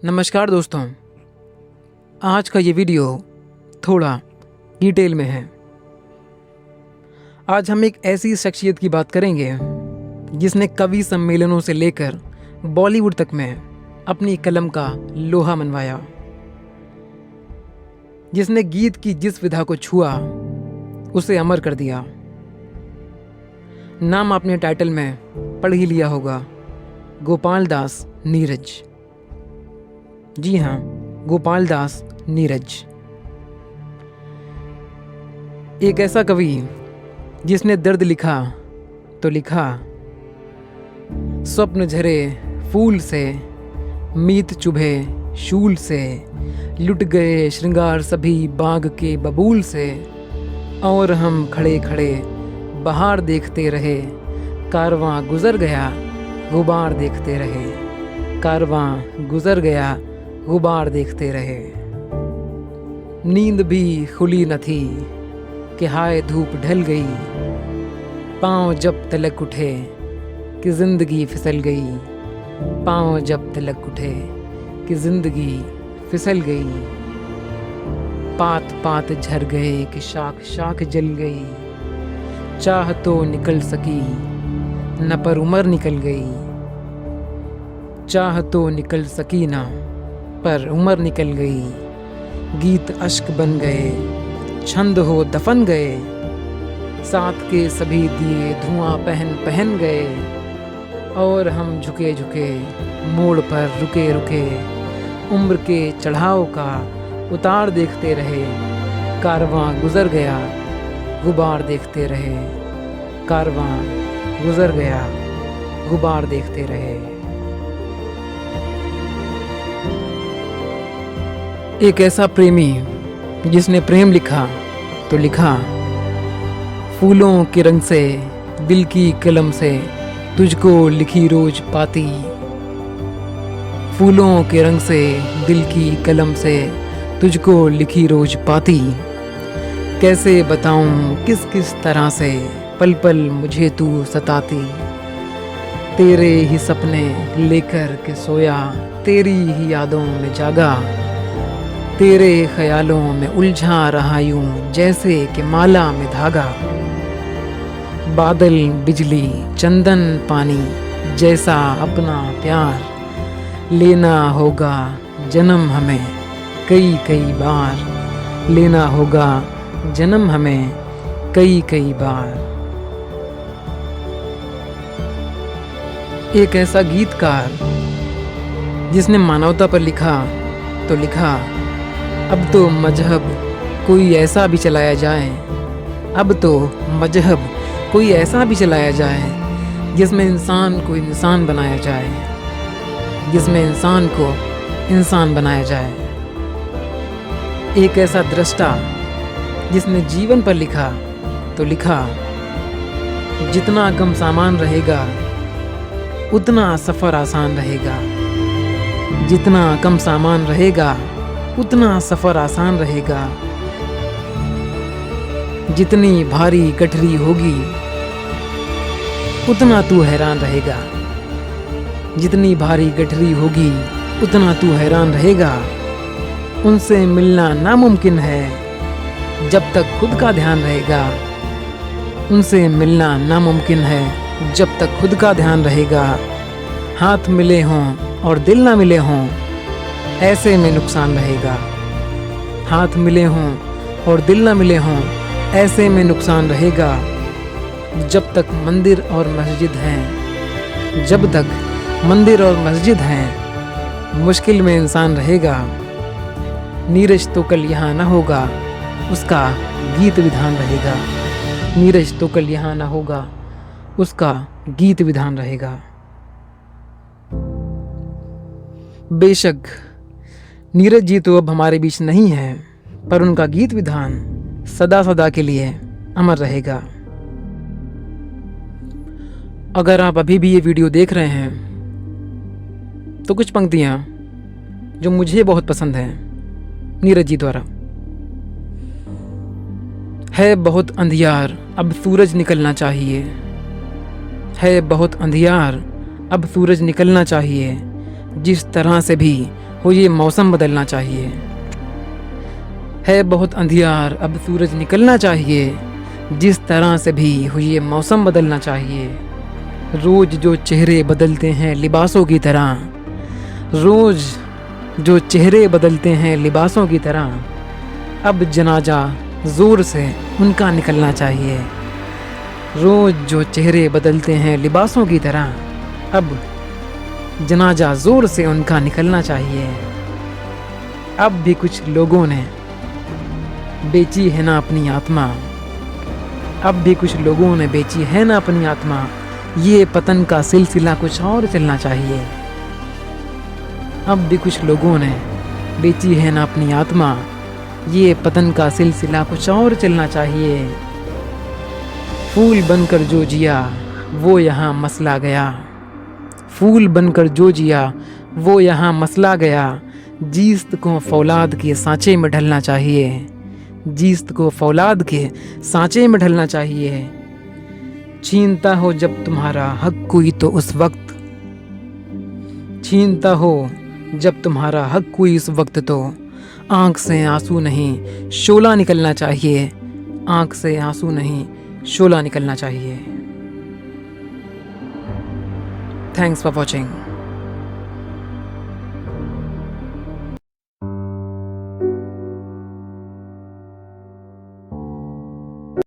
नमस्कार दोस्तों, आज का ये वीडियो थोड़ा डिटेल में है। आज हम एक ऐसी शख्सियत की बात करेंगे जिसने कवि सम्मेलनों से लेकर बॉलीवुड तक में अपनी कलम का लोहा मनवाया, जिसने गीत की जिस विधा को छुआ उसे अमर कर दिया। नाम आपने टाइटल में पढ़ ही लिया होगा, गोपाल दास नीरज। जी हाँ, गोपाल दास नीरज एक ऐसा कवि जिसने दर्द लिखा तो लिखा, स्वप्न झरे फूल से, मीत चुभे शूल से, लुट गए श्रृंगार सभी बाग के बबूल से, और हम खड़े खड़े बहार देखते रहे, कारवां गुजर गया गुबार देखते रहे, कारवां गुजर गया गुबार देखते रहे। नींद भी खुली न थी कि हाय धूप ढल गई, पाँव जब तलक उठे कि जिंदगी फिसल गई, पाँव जब तलक उठे कि जिंदगी फिसल गई। पात पात झर गए कि शाख शाख जल गई, चाह तो निकल सकी न पर उम्र निकल गई, चाह तो निकल सकी ना पर उम्र निकल गई। गीत अश्क बन गए, छंद हो दफन गए, साथ के सभी दिए धुआं पहन पहन गए, और हम झुके झुके मोड़ पर रुके रुके, उम्र के चढ़ाव का उतार देखते रहे, कारवां गुजर गया गुबार देखते रहे, कारवां गुजर गया गुबार देखते रहे। एक ऐसा प्रेमी जिसने प्रेम लिखा तो लिखा, फूलों के रंग से दिल की कलम से तुझको लिखी रोज पाती, फूलों के रंग से दिल की कलम से तुझको लिखी रोज पाती, कैसे बताऊं किस किस तरह से पल पल मुझे तू सताती, तेरे ही सपने लेकर के सोया, तेरी ही यादों में जागा, तेरे ख्यालों में उलझा रहा यूं जैसे कि माला में धागा। बादल बिजली चंदन पानी जैसा अपना प्यार, लेना होगा जन्म हमें कई कई बार, लेना होगा जन्म हमें कई कई बार। एक ऐसा गीतकार जिसने मानवता पर लिखा तो लिखा, अब तो मजहब कोई ऐसा भी चलाया जाए, अब तो मजहब कोई ऐसा भी चलाया जाए जिसमें इंसान को इंसान बनाया जाए, जिसमें इंसान को इंसान बनाया जाए। एक ऐसा दृष्टा जिसने जीवन पर लिखा तो लिखा, जितना कम सामान रहेगा उतना सफ़र आसान रहेगा, जितना कम सामान रहेगा उतना सफ़र आसान रहेगा, जितनी भारी गठरी होगी उतना तू हैरान रहेगा, जितनी भारी गठरी होगी उतना तू हैरान रहेगा। उनसे मिलना नामुमकिन है जब तक खुद का ध्यान रहेगा, उनसे मिलना नामुमकिन है जब तक खुद का ध्यान रहेगा। हाथ मिले हों और दिल ना मिले हों ऐसे में नुकसान रहेगा, हाथ मिले हों और दिल ना मिले हों ऐसे में नुकसान रहेगा। जब तक मंदिर और मस्जिद हैं, जब तक मंदिर और मस्जिद हैं, मुश्किल में इंसान रहेगा। नीरज तो कल यहाँ ना होगा, उसका गीत विधान रहेगा, नीरज तो कल यहाँ ना होगा, उसका गीत विधान रहेगा। बेशक नीरज जी तो अब हमारे बीच नहीं हैं, पर उनका गीत विधान सदा सदा के लिए अमर रहेगा। अगर आप अभी भी ये वीडियो देख रहे हैं तो कुछ पंक्तियां जो मुझे बहुत पसंद हैं नीरज जी द्वारा। है बहुत अंधियार अब सूरज निकलना चाहिए, है बहुत अंधियार अब सूरज निकलना चाहिए, जिस तरह से भी हो ये मौसम बदलना चाहिए। है बहुत अंधियार, अब सूरज निकलना चाहिए। जिस तरह से भी हो ये मौसम बदलना चाहिए। रोज जो चेहरे बदलते हैं लिबासों की तरह, रोज जो चेहरे बदलते हैं लिबासों की तरह, अब जनाजा जोर से उनका निकलना चाहिए। रोज जो चेहरे बदलते हैं लिबासों की तरह, अब जनाजा जोर से उनका निकलना चाहिए। अब भी कुछ लोगों ने बेची है ना अपनी आत्मा, अब भी कुछ लोगों ने बेची है ना अपनी आत्मा। ये पतन का सिलसिला कुछ और चलना चाहिए। अब भी कुछ लोगों ने बेची है ना अपनी आत्मा, ये पतन का सिलसिला कुछ और चलना चाहिए। फूल बनकर जो जिया वो यहाँ मसला गया, फूल बनकर जो जिया वो यहाँ मसला गया। जीस्त को फौलाद के सांचे में ढलना चाहिए, जीस्त को फौलाद के सांचे में ढलना चाहिए। छीनता हो जब तुम्हारा हक कोई तो उस वक्त, छीनता हो जब तुम्हारा हक कोई उस वक्त, तो आँख से आंसू नहीं शोला निकलना चाहिए, आँख से आंसू नहीं शोला निकलना चाहिए। Thanks for watching.